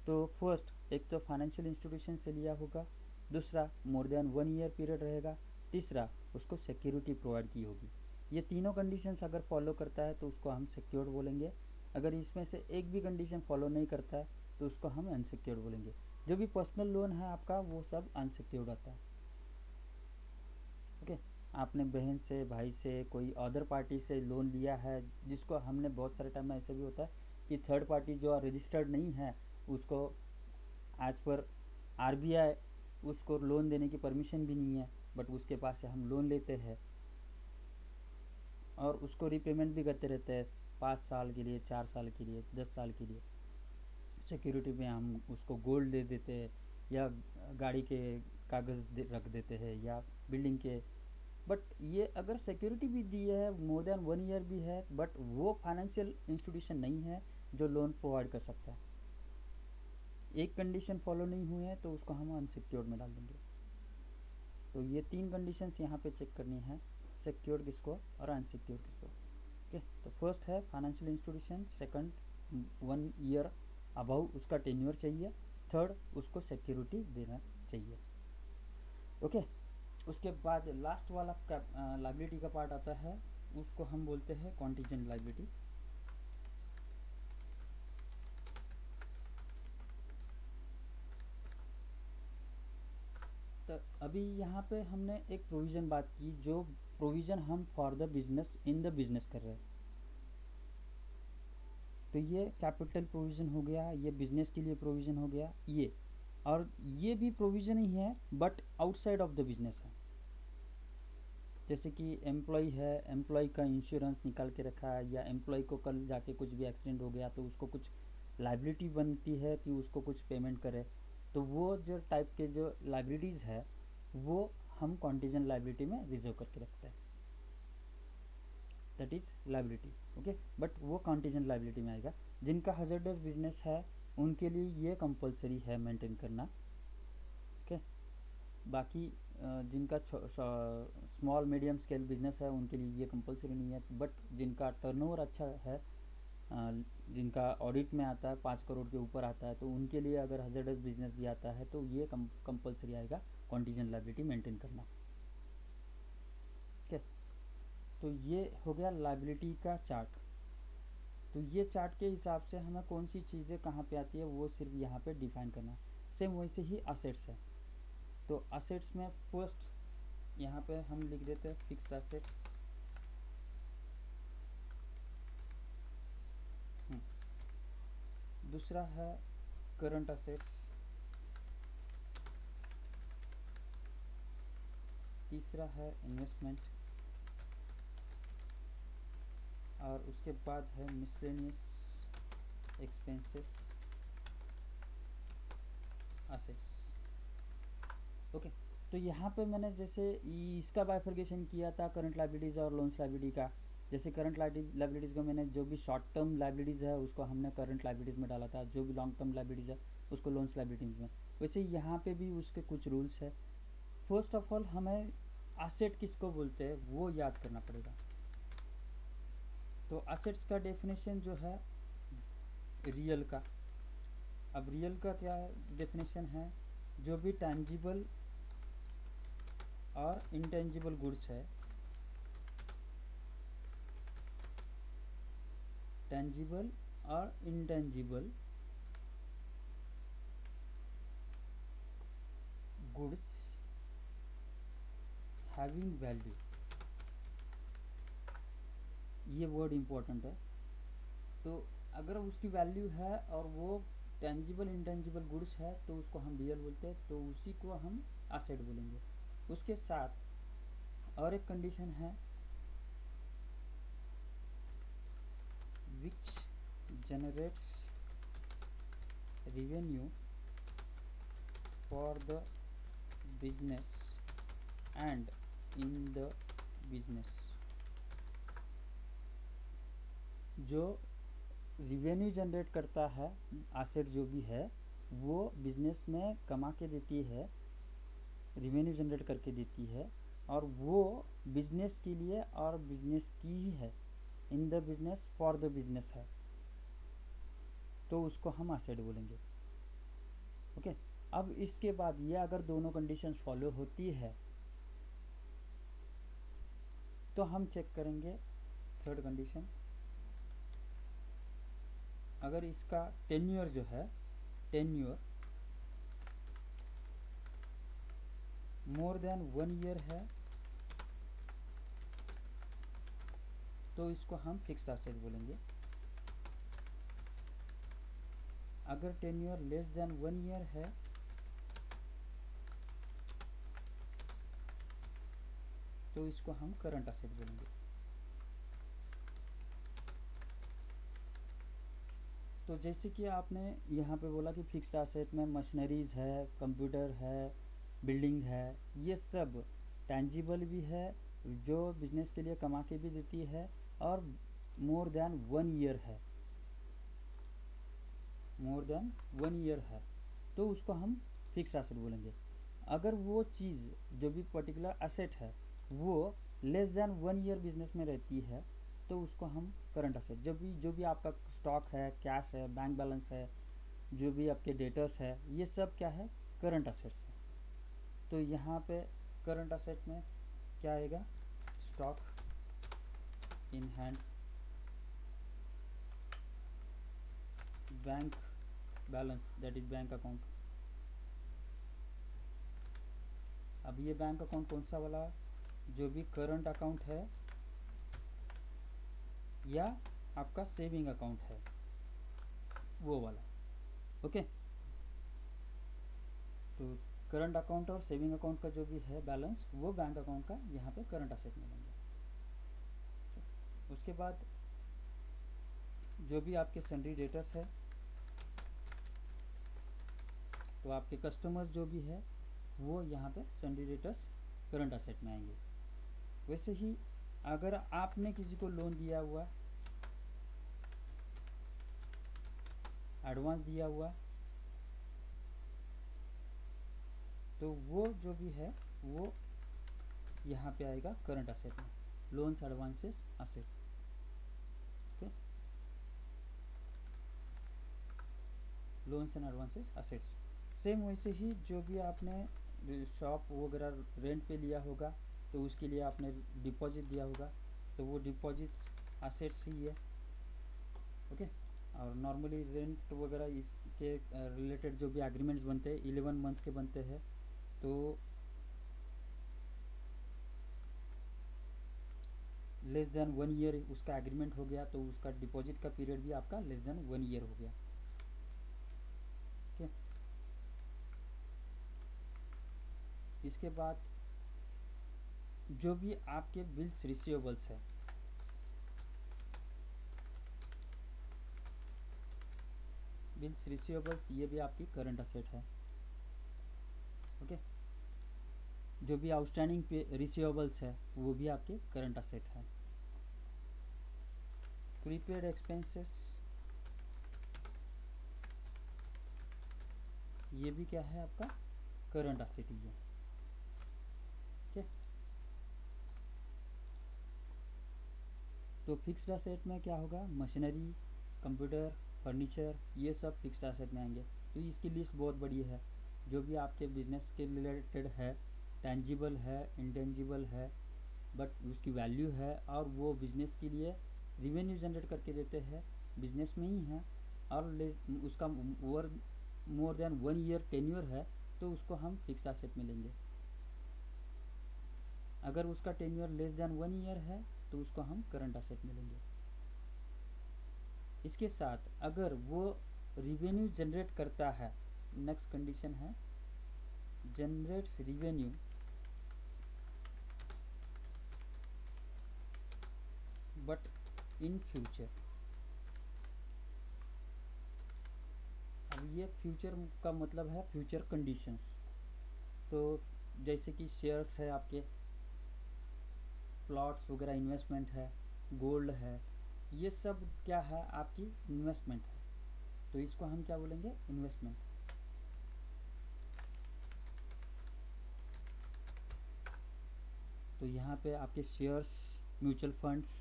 तो फर्स्ट, एक तो फाइनेंशियल इंस्टीट्यूशन से लिया होगा, दूसरा मोर देन 1 ईयर पीरियड रहेगा, तीसरा उसको सिक्योरिटी प्रोवाइड की होगी। ये तीनों कंडीशंस अगर फॉलो करता है तो उसको हम सिक्योर्ड बोलेंगे। अगर इसमें से एक भी कंडीशन फॉलो नहीं करता है तो उसको हम अनसिक्योर्ड बोलेंगे। जो भी पर्सनल लोन है आपका वो सब अनसिक्योर्ड आता है। ओके, आपने बहन से, भाई से, कोई अदर पार्टी से लोन लिया है, जिसको हमने बहुत सारे टाइम में ऐसा भी होता है कि थर्ड पार्टी जो रजिस्टर्ड नहीं है उसको एज पर आरबीआई उसको लोन देने की परमिशन भी नहीं है, बट उसके पास से हम लोन लेते हैं और उसको रिपेमेंट भी करते रहते हैं 5 साल के लिए, 4 साल के लिए, 10 साल के लिए। सिक्योरिटी में हम उसको गोल्ड दे देते हैं या गाड़ी के कागज़ रख देते हैं या बिल्डिंग के। बट ये अगर सिक्योरिटी भी दी है, मोर देन 1 ईयर भी है, बट वो फाइनेंशियल इंस्टीट्यूशन नहीं है जो लोन प्रोवाइड कर सकता है। एक कंडीशन फॉलो नहीं हुए हैं तो उसको हम अनसिक्योर्ड में डाल देंगे। तो ये 3 कंडीशंस यहाँ पे चेक करनी है, सिक्योर्ड किसको और अनसिक्योर्ड किसको। ओके, तो फर्स्ट है financial institution, second 1 year above उसका टेन्योर चाहिए, थर्ड उसको सिक्योरिटी देना चाहिए। ओके, उसके बाद लास्ट वाला लाइबिलिटी का पार्ट आता है, उसको हम बोलते हैं कॉन्टीजेंट लाइबिलिटी। तो अभी यहाँ पे हमने एक प्रोविज़न बात की, जो प्रोविज़न हम for the business in the business कर रहे हैं। तो ये कैपिटल प्रोविज़न हो गया, ये बिजनेस के लिए प्रोविज़न हो गया ये, और ये भी प्रोविज़न ही है but outside of the business है। जैसे कि एम्प्लॉय है, एम्प्लॉय का इंश्योरेंस निकाल के रखा है, या एम्प्लॉय को कल जाके कुछ भी एक्सीडेंट हो गया तो उसको कुछ लाइबिलिटी बनती है कि उसको कुछ पेमेंट करे, तो वो जो टाइप के जो लाइबिलिटीज़ है वो हम कॉन्टीजेंट लाइबिलिटी में रिजर्व करके रखते हैं, that is liability. Okay, but वो कॉन्टीजेंट लाइबिलिटी में आएगा। जिनका हज़ार्डस बिजनेस है उनके लिए ये कंपलसरी है मेंटेन करना। ओके, बाकी जिनका स्मॉल मीडियम स्केल बिजनेस है उनके लिए ये कंपलसरी नहीं है, बट जिनका टर्नओवर अच्छा है, जिनका ऑडिट में आता है 5 करोड़ के ऊपर आता है, तो उनके लिए अगर हज़ार्डस बिजनेस भी आता है तो ये कंपलसरी आएगा कॉन्टीजेंट लायबिलिटी मेंटेन करना। ठीक है, तो ये हो गया लायबिलिटी का चार्ट। तो ये चार्ट के हिसाब से हमें कौन सी चीज़ें कहाँ पे आती है वो सिर्फ यहाँ पे डिफाइन करना है। सेम वैसे ही असेट्स है, तो असेट्स में फर्स्ट यहाँ पे हम लिख देते हैं फिक्स्ड असेट्स, दूसरा है करंट असेट्स, तीसरा है इन्वेस्टमेंट, और उसके बाद है मिसलेनियस एक्सपेंसेस असेट्स। ओके, तो यहाँ पे मैंने जैसे इसका बाइफर्केशन किया था करंट लायबिलिटीज़ और लोन्स लायबिलिटी का। जैसे करंट लायबिलिटीज़ को मैंने जो भी शॉर्ट टर्म लायबिलिटीज़ है उसको हमने करंट लायबिलिटीज़ में डाला था, जो भी लॉन्ग टर्म लायबिलिटीज़ है उसको लोन्स लायबिलिटीज़ में। वैसे यहाँ पे भी उसके कुछ रूल्स है। फर्स्ट ऑफ ऑल हमें एसेट किसको बोलते हैं वो याद करना पड़ेगा। तो एसेट्स का डेफिनेशन जो है रियल का, अब रियल का क्या डेफिनेशन है, जो भी टेंजिबल और इंटेंजिबल गुड्स है, टेंजिबल और इंटेंजिबल गुड्स हैविंग वैल्यू, ये वर्ड इम्पोर्टेंट है। तो अगर उसकी वैल्यू है और वो टेंजिबल इंटेंजिबल गुड्स है तो उसको हम रियल बोलते हैं, तो उसी को हम एसेट बोलेंगे। उसके साथ और एक कंडीशन है which generates revenue for the business and in the business। जो रिवेन्यू जनरेट करता है एसेट जो भी है वो बिजनेस में कमा के देती है, रिवेन्यू जनरेट करके देती है, और वो बिजनेस के लिए और बिजनेस की ही है, in the business for the business है, तो उसको हम असेट बोलेंगे। ओके, अब इसके बाद ये अगर दोनों कंडीशंस फॉलो होती है तो हम चेक करेंगे थर्ड कंडीशन, अगर इसका टेन्योर जो है, टेन्योर मोर देन 1 ईयर है तो इसको हम फिक्स्ड एसेट बोलेंगे। अगर टेन्योर लेस देन 1 ईयर है तो इसको हम करंट एसेट बोलेंगे। तो जैसे कि आपने यहाँ पे बोला कि फिक्स्ड एसेट में मशीनरीज है, कंप्यूटर है, बिल्डिंग है, ये सब टेंजिबल भी है, जो बिजनेस के लिए कमा के भी देती है, और मोर देन 1 ईयर है, मोर देन 1 ईयर है, तो उसको हम फिक्स्ड एसेट बोलेंगे। अगर वो चीज़ जो भी पर्टिकुलर एसेट है वो लेस देन 1 ईयर बिजनेस में रहती है तो उसको हम करंट एसेट, जो भी आपका स्टॉक है, कैश है, बैंक बैलेंस है, जो भी आपके डेटर्स है, ये सब क्या है, करंट एसेट्स है। तो यहाँ पे करंट एसेट में क्या आएगा, stock in hand, bank balance that is bank account. अब ये बैंक अकाउंट कौन सा वाला, जो भी करंट अकाउंट है या आपका सेविंग अकाउंट है वो वाला। ओके, तो करंट अकाउंट और सेविंग अकाउंट का जो भी है बैलेंस वो बैंक अकाउंट का यहाँ पे करंट असेट में लेंगे। उसके बाद जो भी आपके सन्ड्री डेटर्स है, तो आपके कस्टमर्स जो भी है वो यहाँ पे सन्ड्री डेटर्स करंट असेट में आएंगे। वैसे ही अगर आपने किसी को लोन दिया हुआ, एडवांस दिया हुआ, तो वो जो भी है वो यहाँ पे आएगा करंट असेट में, loans advances asset. Okay, loans and advances assets. Same वैसे ही जो भी आपने शॉप वगैरह रेंट पे लिया होगा तो उसके लिए आपने डिपॉजिट दिया होगा, तो वो डिपॉजिट्स असेट्स ही है। ओके, और नॉर्मली रेंट वगैरह इसके रिलेटेड जो भी एग्रीमेंट्स बनते हैं 11 मंथ्स के बनते हैं, तो लेस देन 1 ईयर उसका एग्रीमेंट हो गया तो उसका डिपॉजिट का पीरियड भी आपका लेस देन 1 ईयर हो गया। ठीक है, इसके बाद जो भी आपके बिल्स रिसीवेबल्स है, बिल्स रिसीवेबल्स ये भी आपकी करंट असेट है। ओके, जो भी आउटस्टैंडिंग पे रिसीवेबल्स है वो भी आपके करंट असेट है। प्रीपेड एक्सपेंसेस ये भी क्या है, आपका करंट असेट ही है। ठीक है, तो फिक्स्ड असेट में क्या होगा, मशीनरी, कंप्यूटर, फर्नीचर, ये सब फिक्स्ड असेट में आएंगे। तो इसकी लिस्ट बहुत बड़ी है, जो भी आपके बिजनेस के रिलेटेड है, टेंजिबल है, इंटेंजिबल है, बट उसकी वैल्यू है और वो बिजनेस के लिए रिवेन्यू जनरेट करके देते हैं, बिजनेस में ही है, और उसका मोर देन 1 ईयर टेन्योर है तो उसको हम फिक्स्ड असेट में लेंगे। अगर उसका टेन्योर लेस देन 1 ईयर है तो उसको हम करंट असेट में लेंगे। इसके साथ अगर वो रिवेन्यू जनरेट करता है, नेक्स्ट कंडीशन है generates revenue but in future. अब ये फ्यूचर का मतलब है फ्यूचर कंडीशंस, तो जैसे कि शेयर्स है, आपके प्लॉट्स वगैरह इन्वेस्टमेंट है, गोल्ड है, ये सब क्या है, आपकी इन्वेस्टमेंट है, तो इसको हम क्या बोलेंगे, इन्वेस्टमेंट। तो यहाँ पे आपके shares, mutual funds,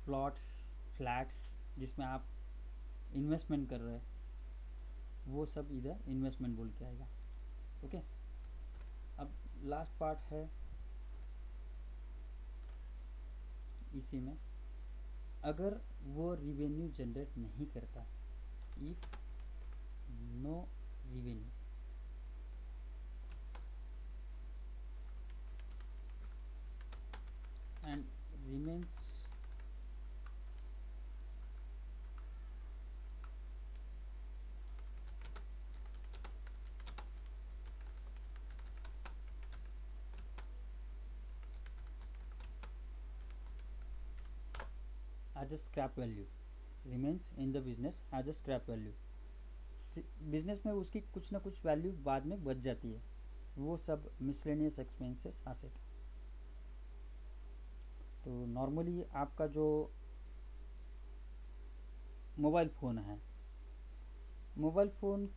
plots, flats जिसमें आप इन्वेस्टमेंट कर रहे हैं, वो सब इधर इन्वेस्टमेंट बोल के आएगा। ओके, अब लास्ट पार्ट है इसी में, अगर वो रिवेन्यू जनरेट नहीं करता, if no revenue, and remains as a scrap value, remains in the business as a scrap value। Business में उसकी कुछ ना कुछ वैल्यू बाद में बच जाती है, वो सब मिसलेनियस एक्सपेंसेस एसेट। तो नॉर्मली आपका जो मोबाइल फ़ोन है, मोबाइल फ़ोन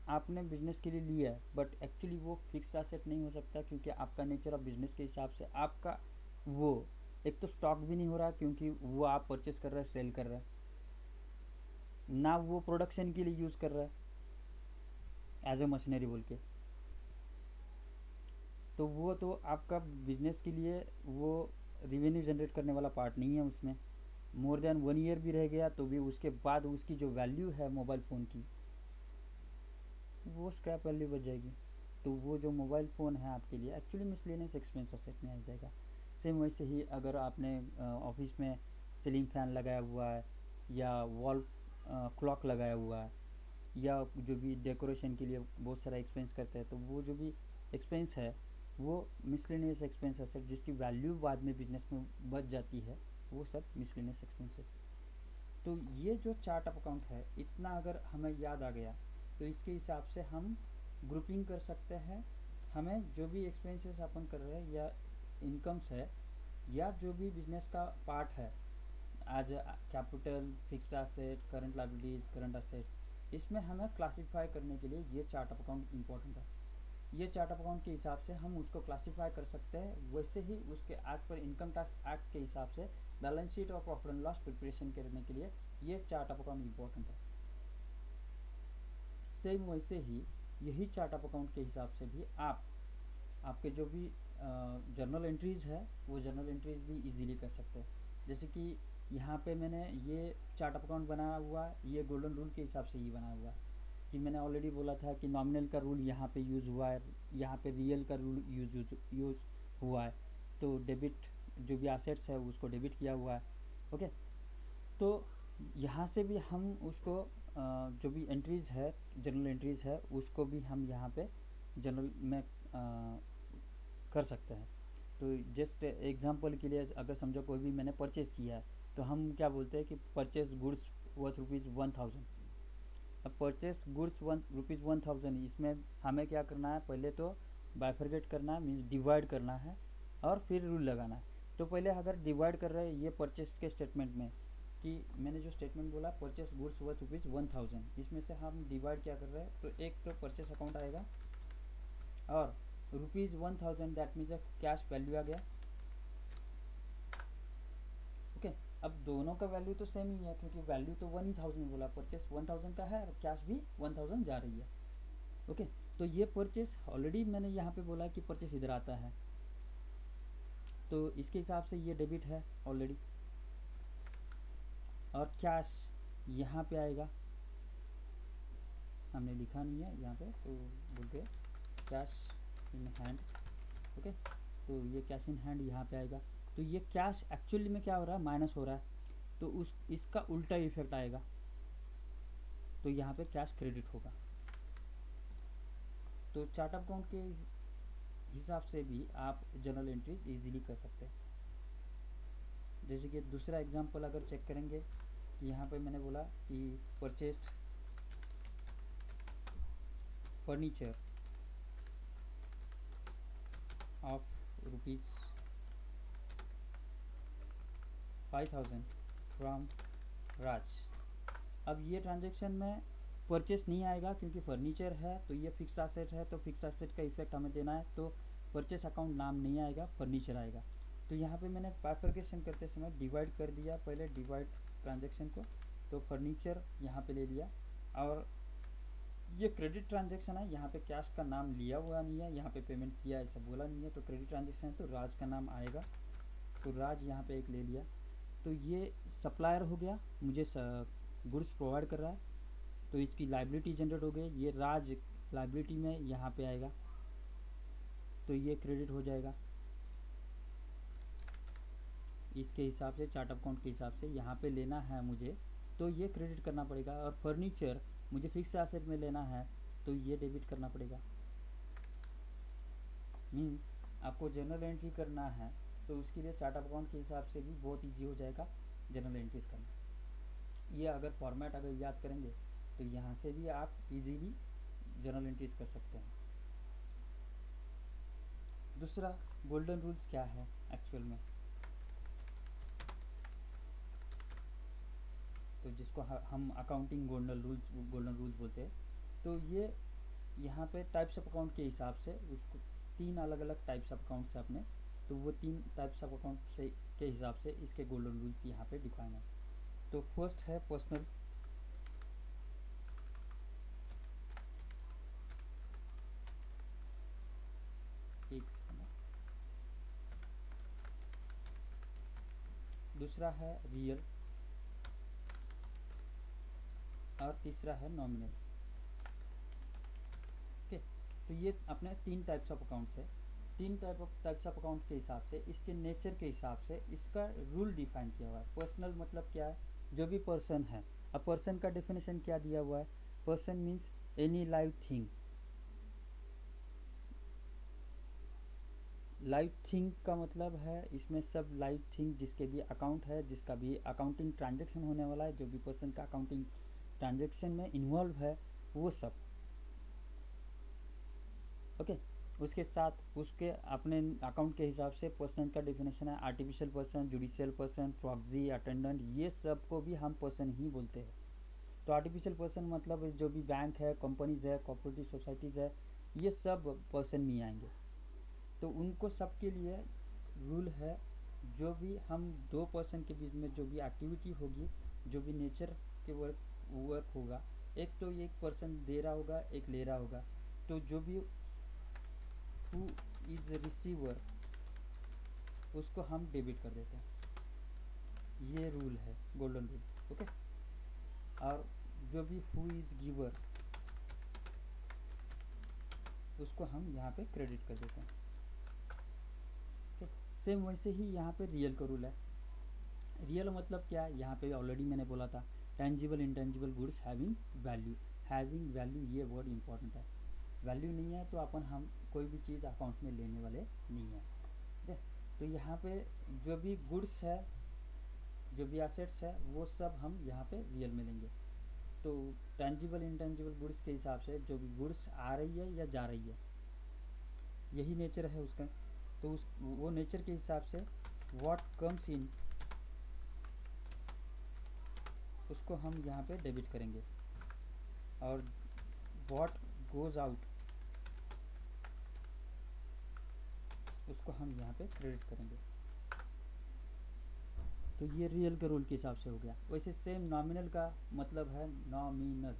आपने बिजनेस के लिए लिया है, बट एक्चुअली वो फिक्स्ड एसेट नहीं हो सकता, क्योंकि आपका नेचर ऑफ बिजनेस के हिसाब से आपका वो एक तो स्टॉक भी नहीं हो रहा, क्योंकि वो आप परचेस कर रहे हैं, सेल कर रहे हैं, ना वो प्रोडक्शन के लिए यूज़ कर रहा है एज ए मशीनरी बोल के। तो वो तो आपका बिजनेस के लिए वो रिवेन्यू जनरेट करने वाला पार्ट नहीं है। उसमें मोर देन 1 ईयर भी रह गया तो भी उसके बाद उसकी जो वैल्यू है मोबाइल फ़ोन की, वो स्क्रैप वैल्यू बच जाएगी। तो वो जो मोबाइल फ़ोन है आपके लिए एक्चुअली मिसलेनियस एक्सपेंस एसेट में आ जाएगा। सेम वैसे ही अगर आपने ऑफिस में सीलिंग फैन लगाया हुआ है, या वॉल क्लॉक लगाया हुआ है, या जो भी डेकोरेशन के लिए बहुत सारा एक्सपेंस करते हैं, तो वो जो भी एक्सपेंस है वो मिसलेनियस एक्सपेंस एसेट जिसकी वैल्यू बाद में बिजनेस में बच जाती है, वो सब मिसलेनियस एक्सपेंसेस। तो ये जो चार्ट ऑफ अकाउंट है, इतना अगर हमें याद आ गया तो इसके हिसाब से हम ग्रुपिंग कर सकते हैं। हमें जो भी एक्सपेंसेस अपन कर रहे हैं या इनकम्स है या जो भी बिजनेस का पार्ट है, as capital, fixed asset, current liabilities, current assets, इसमें हमें क्लासिफाई करने के लिए ये चार्ट ऑफ अकाउंट इंपॉर्टेंट है। ये चार्ट ऑफ अकाउंट के हिसाब से हम उसको क्लासिफाई कर सकते हैं। वैसे ही उसके एक्ट पर, इनकम टैक्स एक्ट के हिसाब से बैलेंस शीट और प्रॉफिट एंड लॉस प्रिपरेशन करने के लिए ये चार्ट ऑफ अकाउंट इंपॉर्टेंट है। सेम वैसे ही यही चार्ट ऑफ अकाउंट के हिसाब से भी आपके जो भी जर्नल एंट्रीज़ है वो जर्नल एंट्रीज़ भी इजीली कर सकते हैं। जैसे कि यहाँ पे मैंने ये चार्ट ऑफ अकाउंट बनाया हुआ है, ये गोल्डन रूल के हिसाब से ही बनाया हुआ है कि मैंने ऑलरेडी बोला था कि नॉमिनल का रूल यहाँ पे यूज़ हुआ है, यहाँ पे रियल का रूल यूज़ हुआ है। तो डेबिट जो भी एसेट्स है उसको डेबिट किया हुआ है। ओके, तो यहाँ से भी हम उसको जो भी एंट्रीज़ है, जनरल एंट्रीज़ है, उसको भी हम यहाँ पे जनरल में कर सकते हैं। तो जस्ट एग्जांपल के लिए अगर समझो कोई भी मैंने परचेज़ किया है, तो हम क्या बोलते हैं कि परचेज गुड्स वर्थ ₹1000। अब परचेस गुड्स ₹1000, इसमें हमें क्या करना है, पहले तो बाइफरगेट करना है, मीन्स डिवाइड करना है और फिर रूल लगाना है। तो पहले अगर डिवाइड कर रहे हैं ये परचेस के स्टेटमेंट में, कि मैंने जो स्टेटमेंट बोला परचेस गुड्स वर्थ ₹1000, इसमें से हम डिवाइड क्या कर रहे हैं, तो एक तो परचेस अकाउंट आएगा और ₹1000 दैट मीन्स कैश वैल्यू आ गया। ओके, अब दोनों का वैल्यू तो सेम ही है, क्योंकि वैल्यू तो 1000 बोला, परचेस 1000 का है और कैश भी 1000 जा रही है। ओके, तो ये परचेस ऑलरेडी मैंने यहाँ पे बोला कि परचेस इधर आता है, तो इसके हिसाब से ये डेबिट है ऑलरेडी, और कैश यहाँ पे आएगा, हमने लिखा नहीं है यहाँ पे तो बोल के कैश इन हैंड। ओके, तो ये कैश इन हैंड यहाँ पे आएगा। तो ये कैश एक्चुअली में क्या हो रहा है, माइनस हो रहा है, तो उस इसका उल्टा इफेक्ट आएगा, तो यहाँ पे कैश क्रेडिट होगा। तो चार्ट ऑफ अकाउंट के हिसाब से भी आप जर्नल एंट्रीज इजीली कर सकते हैं। जैसे कि दूसरा एग्जांपल अगर चेक करेंगे, कि यहाँ पे मैंने बोला कि परचेस्ड फर्नीचर ऑफ ₹5000 फ्रॉम राज। अब ये ट्रांजैक्शन में परचेस नहीं आएगा, क्योंकि फर्नीचर है तो ये फिक्स्ड एसेट है, तो फिक्स्ड एसेट का इफेक्ट हमें देना है, तो परचेस अकाउंट नाम नहीं आएगा, फर्नीचर आएगा। तो यहाँ पे मैंने बाइफरकेशन करते समय डिवाइड कर दिया, पहले डिवाइड ट्रांजेक्शन को, तो फर्नीचर यहाँ पे ले लिया। और ये क्रेडिट ट्रांजेक्शन है, यहाँ पे कैश का नाम लिया हुआ नहीं है, यहाँ पे पेमेंट किया ऐसा बोला नहीं है, तो क्रेडिट ट्रांजेक्शन है तो राज का नाम आएगा, तो राज यहाँ पे एक ले लिया। तो ये सप्लायर हो गया, मुझे गुड्स प्रोवाइड कर रहा है, तो इसकी लाइबिलिटी जनरेट हो गई, ये राज लाइबिलिटी में यहाँ पे आएगा, तो ये क्रेडिट हो जाएगा इसके हिसाब से, चार्ट ऑफ अकाउंट के हिसाब से यहाँ पे लेना है मुझे, तो ये क्रेडिट करना पड़ेगा। और फर्नीचर मुझे फिक्स एसेट में लेना है, तो ये डेबिट करना पड़ेगा। मीन्स आपको जनरल एंट्री करना है तो उसके लिए चार्ट ऑफ अकाउंट के हिसाब से भी बहुत इजी हो जाएगा जनरल एंट्रीज करना। ये अगर फॉर्मेट अगर याद करेंगे तो यहाँ से भी आप इजीली जनरल एंट्रीज कर सकते हैं। दूसरा गोल्डन रूल्स क्या है एक्चुअल में, तो जिसको हम अकाउंटिंग गोल्डन रूल्स बोलते हैं। तो ये यहाँ पे टाइप्स ऑफ अकाउंट के हिसाब से उसको 3 अलग अलग टाइप्स ऑफ अकाउंट्स है अपने, तो वो 3 टाइप्स ऑफ अकाउंट से के हिसाब से इसके गोल्डन रूल्स यहाँ पे डिफाइन है। तो फर्स्ट है पर्सनल, एक सेकंड, दूसरा है रियल और तीसरा है नॉमिनल। ओके, तो ये अपने 3 टाइप्स ऑफ अकाउंट्स है। 3 टाइप्स ऑफ अकाउंट के हिसाब से, इसके नेचर के हिसाब से इसका रूल डिफाइन किया हुआ है। पर्सनल मतलब क्या है, जो भी पर्सन है। अब पर्सन का डेफिनेशन क्या दिया हुआ है, person means any live thing. Live thing का मतलब है इसमें सब लाइव थिंग जिसके भी अकाउंट है, जिसका भी अकाउंटिंग ट्रांजेक्शन होने वाला है, जो भी पर्सन का अकाउंटिंग ट्रांजेक्शन में इन्वॉल्व है, वो सब। ओके, उसके साथ उसके अपने अकाउंट के हिसाब से पर्सन का डेफिनेशन है artificial person, judicial person, proxy, attendant, ये सब को भी हम पर्सन ही बोलते हैं। तो आर्टिफिशियल पर्सन मतलब जो भी बैंक है, कंपनीज है, कोऑपरेटिव सोसाइटीज़ है, ये सब पर्सन में आएंगे। तो उनको सब के लिए रूल है, जो भी हम 2 पर्सन के बीच में जो भी एक्टिविटी होगी, जो भी नेचर के वर्क होगा, एक तो एक पर्सन दे रहा होगा, एक ले रहा होगा, तो जो भी हु इज रिसीवर उसको हम डेबिट कर देते हैं। ये रूल है गोल्डन रूल। ओके, और जो भी हु इज गिवर उसको हम यहाँ पे क्रेडिट कर देते हैं। सेम वैसे ही यहाँ पे रियल का रूल है। रियल मतलब क्या है, यहाँ पे ऑलरेडी मैंने बोला था, tangible intangible goods having value. Having value ये वर्ड इंपॉर्टेंट है। वैल्यू नहीं है तो अपन हम कोई भी चीज़ अकाउंट में लेने वाले नहीं है। ठीक है, तो यहाँ पे जो भी गुड्स है, जो भी एसेट्स है, वो सब हम यहाँ पे रियल में लेंगे। तो टेंजिबल इंटेंजिबल गुड्स के हिसाब से जो भी गुड्स आ रही है या जा रही है, यही नेचर है उसका। तो उस वो नेचर के हिसाब से व्हाट कम्स इन उसको हम यहाँ पे डेबिट करेंगे, और व्हाट गोज़ आउट उसको हम यहाँ पे क्रेडिट करेंगे। तो ये रियल के रूल के हिसाब से हो गया। वैसे सेम नॉमिनल का मतलब है नॉमिनल,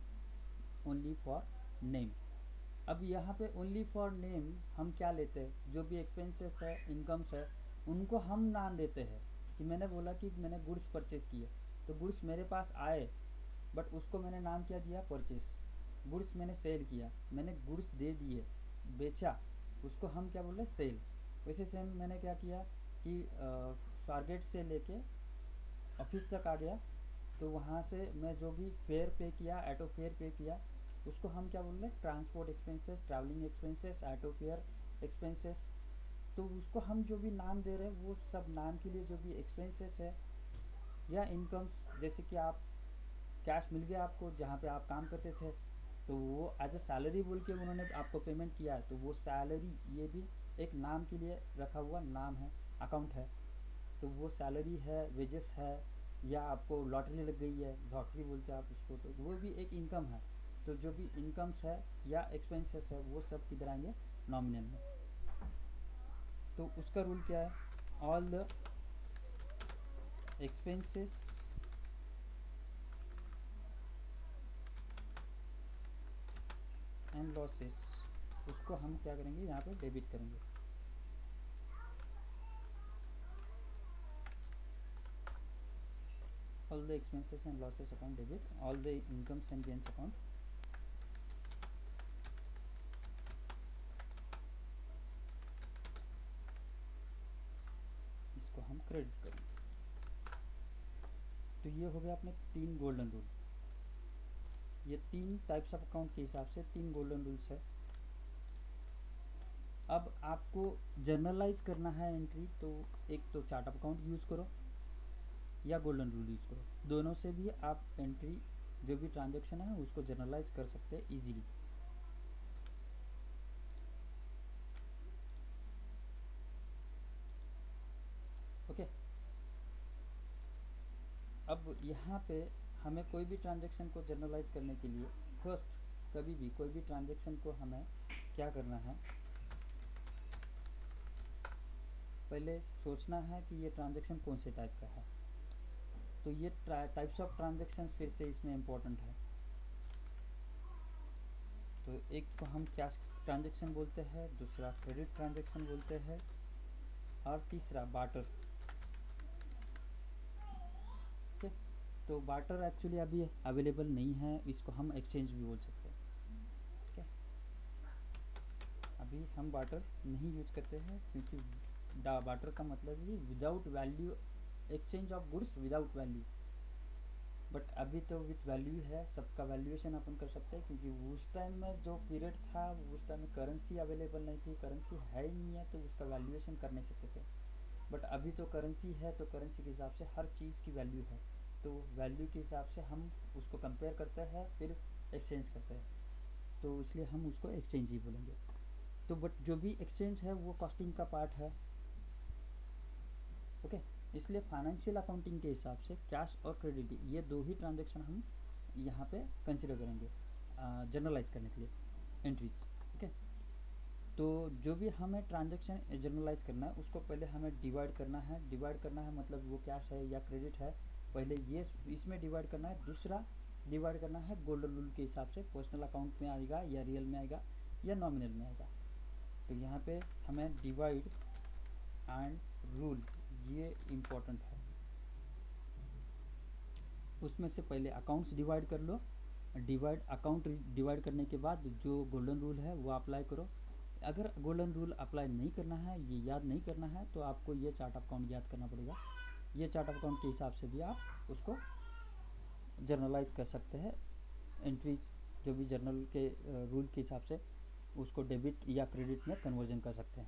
ओनली फॉर नेम। अब यहाँ पे ओनली फॉर नेम हम क्या लेते हैं, जो भी एक्सपेंसेस है, इनकम्स है, उनको हम नाम देते हैं। कि मैंने बोला कि मैंने गुड्स परचेस किए, तो गुड्स मेरे पास आए, बट उसको मैंने नाम क्या दिया, परचेस। गुड्स मैंने सेल किया, मैंने गुड्स दे दिए, बेचा, उसको हम क्या बोल रहे हैं, सेल। वैसे सेम मैंने क्या किया कि स्वारगेट से लेके ऑफिस तक आ गया, तो वहाँ से मैं जो भी फेयर पे किया, ऑटो फेयर पे किया, उसको हम क्या बोल रहे हैं, transport expenses, travelling expenses, auto fair expenses. तो उसको हम जो भी नाम दे रहे हैं, वो सब नाम के लिए जो भी एक्सपेंसेस है या इनकम्स, जैसे कि आप कैश मिल गया आपको जहाँ पे आप काम करते थे, तो वो एज अ सैलरी बोल के उन्होंने आपको पेमेंट किया है, तो वो सैलरी ये भी एक नाम के लिए रखा हुआ नाम है, अकाउंट है। तो वो सैलरी है, वेजेस है, या आपको लॉटरी लग गई है, लॉटरी बोलते हैं आप उसको, तो वो भी एक इनकम है। तो जो भी इनकम्स है या एक्सपेंसेस है, वो सब किधर आएंगे, नॉमिनल में। तो उसका रूल क्या है, all the expenses and losses, उसको हम क्या करेंगे यहाँ पे डेबिट करेंगे। All the expenses and losses account debit, all the incomes and gains account इसको हम क्रेडिट करेंगे। तो ये हो गया अपने 3 गोल्डन रूल। ये 3 टाइप्स ऑफ अकाउंट के हिसाब से 3 गोल्डन रूल्स है। अब आपको जर्नलाइज करना है एंट्री, तो एक तो चार्ट ऑफ अकाउंट यूज़ करो या गोल्डन रूल यूज़ करो, दोनों से भी आप एंट्री जो भी ट्रांजेक्शन है उसको जर्नलाइज कर सकते हैं ईजिली। ओके, अब यहाँ पे हमें कोई भी ट्रांजेक्शन को जर्नलाइज करने के लिए फर्स्ट कभी भी कोई भी ट्रांजेक्शन को हमें क्या करना है, पहले सोचना है कि ये ट्रांजेक्शन कौन से टाइप का है। तो ये टाइप्स ऑफ ट्रांजेक्शन फिर से इसमें इम्पोर्टेंट है। तो एक को हम कैश ट्रांजेक्शन बोलते हैं, दूसरा क्रेडिट ट्रांजेक्शन बोलते हैं, और तीसरा बार्टर। ठीक है, तो बार्टर एक्चुअली अभी अवेलेबल नहीं है, इसको हम एक्सचेंज भी बोल सकते हैं। ठीक है, अभी हम बार्टर नहीं यूज करते हैं क्योंकि बार्टर का मतलब है without value, exchange of goods without value. But अभी तो विथ वैल्यू है, सबका वैल्यूएशन अपन कर सकते हैं, क्योंकि उस टाइम में जो पीरियड था उस टाइम में करेंसी अवेलेबल नहीं थी, करेंसी है ही नहीं है, तो उसका वैल्यूएशन कर नहीं सकते थे। बट अभी तो करेंसी है, तो करेंसी के हिसाब से हर चीज़ की वैल्यू है, तो वैल्यू के हिसाब से हम उसको कंपेयर करते हैं फिर एक्सचेंज करते हैं, तो इसलिए हम उसको एक्सचेंज ही बोलेंगे। तो बट जो भी एक्सचेंज है वो कॉस्टिंग का पार्ट है। ओके, इसलिए फाइनेंशियल अकाउंटिंग के हिसाब से कैश और क्रेडिट ये दो ही ट्रांजेक्शन हम यहाँ पे कंसिडर करेंगे जर्नलाइज करने के लिए एंट्रीज। ओके, तो जो भी हमें ट्रांजेक्शन जर्नलाइज करना है उसको पहले हमें डिवाइड करना है। डिवाइड करना है मतलब वो कैश है या क्रेडिट है, पहले ये इसमें डिवाइड करना है। दूसरा डिवाइड करना है गोल्डन रूल के हिसाब से, पर्सनल अकाउंट में आएगा या रियल में आएगा या नॉमिनल में आएगा। तो यहाँ पे हमें डिवाइड एंड रूल ये इम्पोर्टेंट है। उसमें से पहले अकाउंट्स डिवाइड कर लो, अकाउंट डिवाइड करने के बाद जो गोल्डन रूल है वो अप्लाई करो। अगर गोल्डन रूल अप्लाई नहीं करना है, ये याद नहीं करना है, तो आपको ये चार्ट ऑफ अकाउंट याद करना पड़ेगा। ये चार्ट ऑफ अकाउंट के हिसाब से भी आप उसको जर्नलाइज कर सकते हैं एंट्रीज, जो भी जर्नल के रूल के हिसाब से उसको डेबिट या क्रेडिट में कन्वर्जन कर सकते हैं।